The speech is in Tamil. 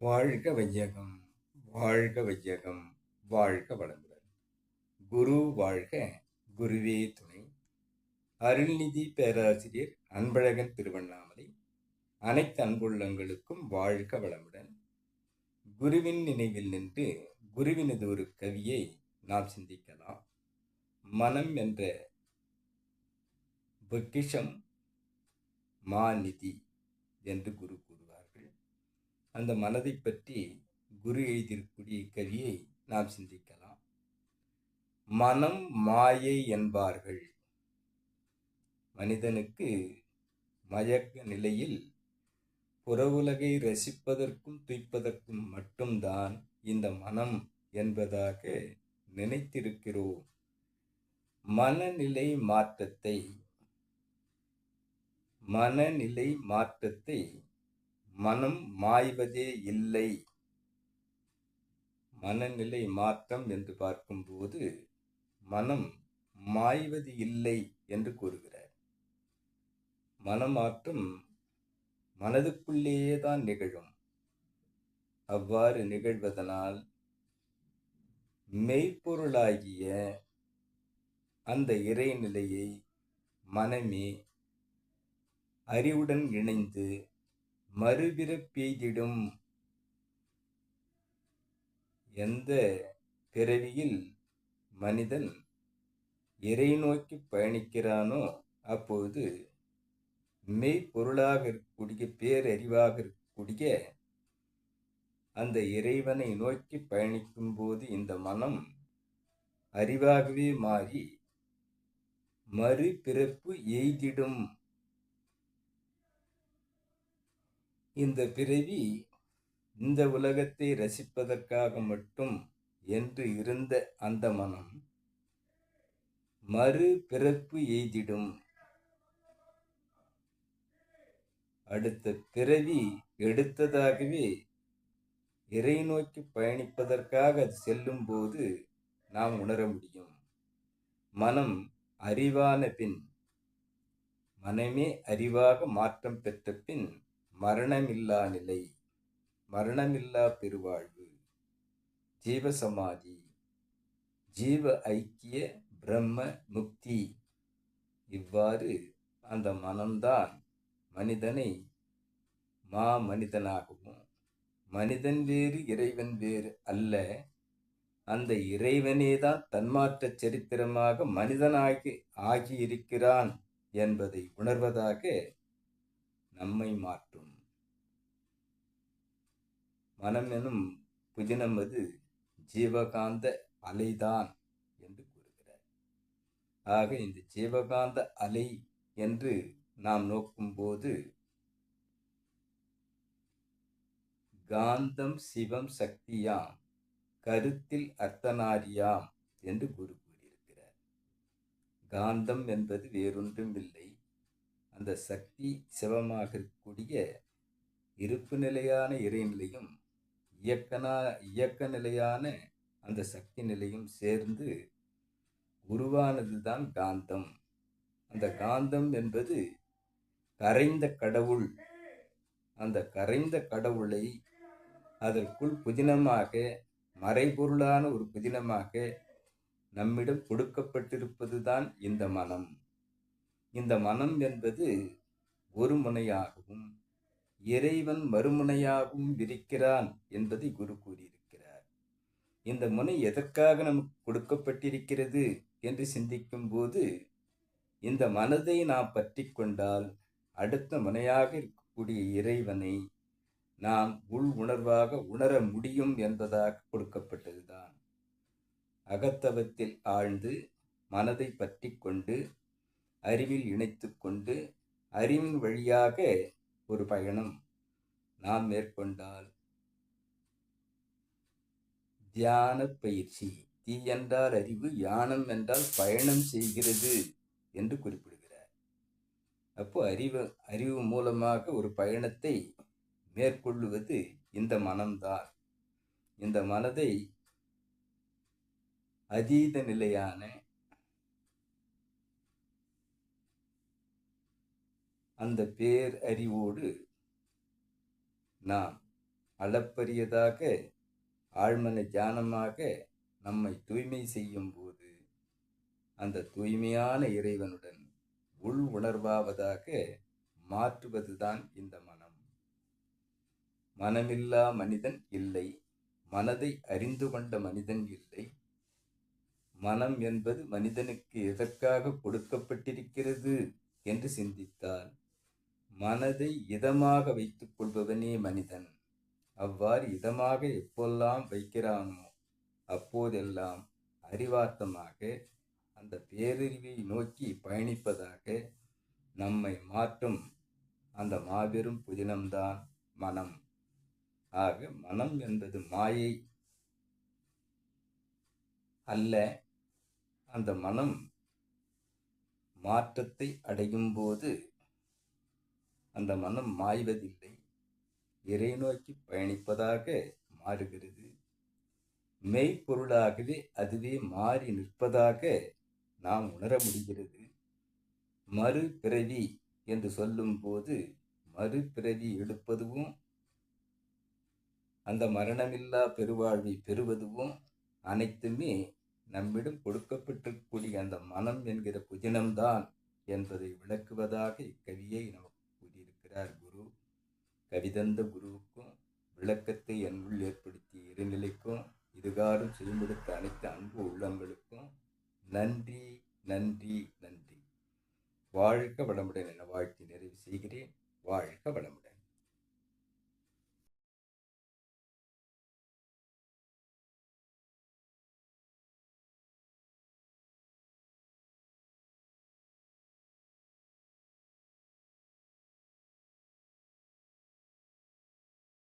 வாழ்க வையகம், வாழ்க வையகம், வாழ்க வளமுடன். குரு வாழ்க, குருவே துணை. அருள்நிதி பேராசிரியர் அன்பழகன் திருவண்ணாமலை. அனைத்து அன்புள்ளங்களுக்கும் வாழ்க வளமுடன். குருவின் நினைவில் நின்று குருவினது ஒரு கவியை நாம் சிந்திக்கலாம். மனம் என்ற பொக்கிஷம் மாநிதி என்று குரு கூறுவார்கள். அந்த மனதை பற்றி குரு எழுதியிருக்கூடிய கவியை நாம் சிந்திக்கலாம். மனம் மாயை என்பார்கள். மனிதனுக்கு மயக்க நிலையில் புற உலகை ரசிப்பதற்கும் துய்ப்பதற்கும் மட்டும்தான் இந்த மனம் என்பதாக நினைத்திருக்கிறோம். மனநிலை மாற்றத்தை மனம் மாய்வதே இல்லை. மனநிலை மாற்றம் என்று பார்க்கும்போது மனம் மாய்வது இல்லை என்று கூறுகிறார். மனமாற்றம் மனதுக்குள்ளேயே தான் நிகழும். அவ்வாறு நிகழ்வதனால் மெய்ப்பொருளாகிய அந்த இறைநிலையை மனமே அறிவுடன் இணைந்து மறுபிறப்பெய்திடும். எந்த பிறவியில் மனிதன் இறை நோக்கி பயணிக்கிறானோ அப்போது மெய்ப்பொருளாக இருக்கக்கூடிய பேரறிவாக இருக்கக்கூடிய அந்த இறைவனை நோக்கி பயணிக்கும் போது இந்த மனம் அறிவாகவே மாறி மறுபிறப்பு எய்திடும். இந்த பிறவி இந்த உலகத்தை ரசிப்பதற்காக மட்டும் என்று இருந்த அந்த மனம் மறுபிறப்பு எய்திடும். அடுத்த பிறவி எடுத்ததாகவே இறை நோக்கி பயணிப்பதற்காக அது செல்லும் போது நாம் உணர முடியும். மனம் அறிவான பின், மனமே அறிவாக மாற்றம் பெற்ற பின் மரணமில்லா நிலை, மரணமில்லா பெருவாழ்வு, ஜீவசமாதி, ஜீவ ஐக்கிய பிரம்ம முக்தி. இவ்வாறு அந்த மனம்தான் மனிதனை மனிதனாகவும், மனிதன் வேறு இறைவன் வேறு அல்ல, அந்த இறைவனேதான் தன்மாற்ற சரித்திரமாக மனிதனாகி ஆகியிருக்கிறான் என்பதை உணர்வதாக நம்மை மாற்றும். மனம் எனும் புதினம் அது ஜீவகாந்த அலைதான் என்று கூறுகிறார். ஆக இந்த ஜீவகாந்த அலை என்று நாம் நோக்கும்போது காந்தம் சிவம் சக்தியாம் கருத்தில் அர்த்தநாரியாம் என்று குரு கூறியிருக்கிறார். காந்தம் என்பது வேறொன்றும் இல்லை, அந்த சக்தி சிவமாக இருக்கக்கூடிய இருப்பு நிலையான இறைநிலையும் இயக்க நிலையான அந்த சக்தி நிலையும் சேர்ந்து உருவானதுதான் காந்தம். அந்த காந்தம் என்பது கரைந்த கடவுள். அந்த கரைந்த கடவுளை அதற்குள் புதினமாக, மறைபொருளான ஒரு புதினமாக நம்மிடம் கொடுக்கப்பட்டிருப்பதுதான் இந்த மனம். இந்த மனம் என்பது ஒரு முனையாகவும் இறைவன் மறுமுனையாகவும் இருக்கிறான் என்பதை குரு கூறியிருக்கிறார். இந்த முனை எதற்காக நமக்கு கொடுக்கப்பட்டிருக்கிறது என்று சிந்திக்கும் போது, இந்த மனதை நாம் பற்றி கொண்டால் அடுத்த முனையாக இருக்கக்கூடிய இறைவனை நாம் உள் உணர்வாக உணர முடியும் என்பதாக கொடுக்கப்பட்டதுதான். அகத்தவத்தில் ஆழ்ந்து மனதை பற்றி கொண்டு அறிவில் இணைத்து கொண்டு அறிவின் வழியாக ஒரு பயணம் நாம் மேற்கொண்டால் தியான பயிற்சி. தீ என்றால் அறிவு, யானம் என்றால் பயணம் செய்கிறது என்று குறிப்பிடுகிறார். அப்போ அறிவு மூலமாக ஒரு பயணத்தை மேற்கொள்ளுவது இந்த மனம்தான். இந்த மனதை அதீத நிலையான அந்த பேர் அறிவோடு நாம் அளப்பரியதாக ஆழ்மன தியானமாக நம்மை தூய்மை செய்யும் போது அந்த தூய்மையான இறைவனுடன் உள் உணர்வாவதாக மாற்றுவதுதான் இந்த மனம். மனமில்லா மனிதன் இல்லை, மனதை அறிந்து கொண்ட மனிதன் இல்லை. மனம் என்பது மனிதனுக்கு எதற்காக கொடுக்கப்பட்டிருக்கிறது என்று சிந்தித்தால் மனதை இதமாக வைத்துக் கொள்பவனே மனிதன். அவ்வாறு இதமாக எப்போல்லாம் வைக்கிறானோ அப்போதெல்லாம் அறிவார்த்தமாக அந்த பேரறிவை நோக்கி பயணிப்பதாக நம்மை மாற்றும் அந்த மாபெரும் புதினம்தான் மனம். ஆக மனம் என்பது மாயை அல்ல. அந்த மனம் மாற்றத்தை அடையும் போது அந்த மனம் மாய்வதில்லை, இறை நோக்கி பயணிப்பதாக மாறுகிறது. மெய்ப்பொருளாகவே அதுவே மாறி நிற்பதாக நாம் உணர முடிகிறது. மறுபிறவி என்று சொல்லும் போது மறுபிறவி எடுப்பதுவும் அந்த மரணமில்லா பெருவாழ்வை பெறுவதுவும் அனைத்துமே நம்மிடம் கொடுக்கப்பட்டிருக்கக்கூடிய அந்த மனம் என்கிற புதினம்தான் என்பதை விளக்குவதாக இக்கவியை நமக்கு கூறியிருக்கிறார் குரு. கவிதந்த குருவுக்கும் விளக்கத்தை என்னுள் ஏற்படுத்திய இறைநிலைக்கும் இதுகாரும் செய்முடுத்த அனைத்து அன்பு உள்ளங்களுக்கும் நன்றி, நன்றி, நன்றி. வாழ்க வளமுடன் என வாழ்த்தி நிறைவு செய்கிறேன். வாழ்க வளமுடன்.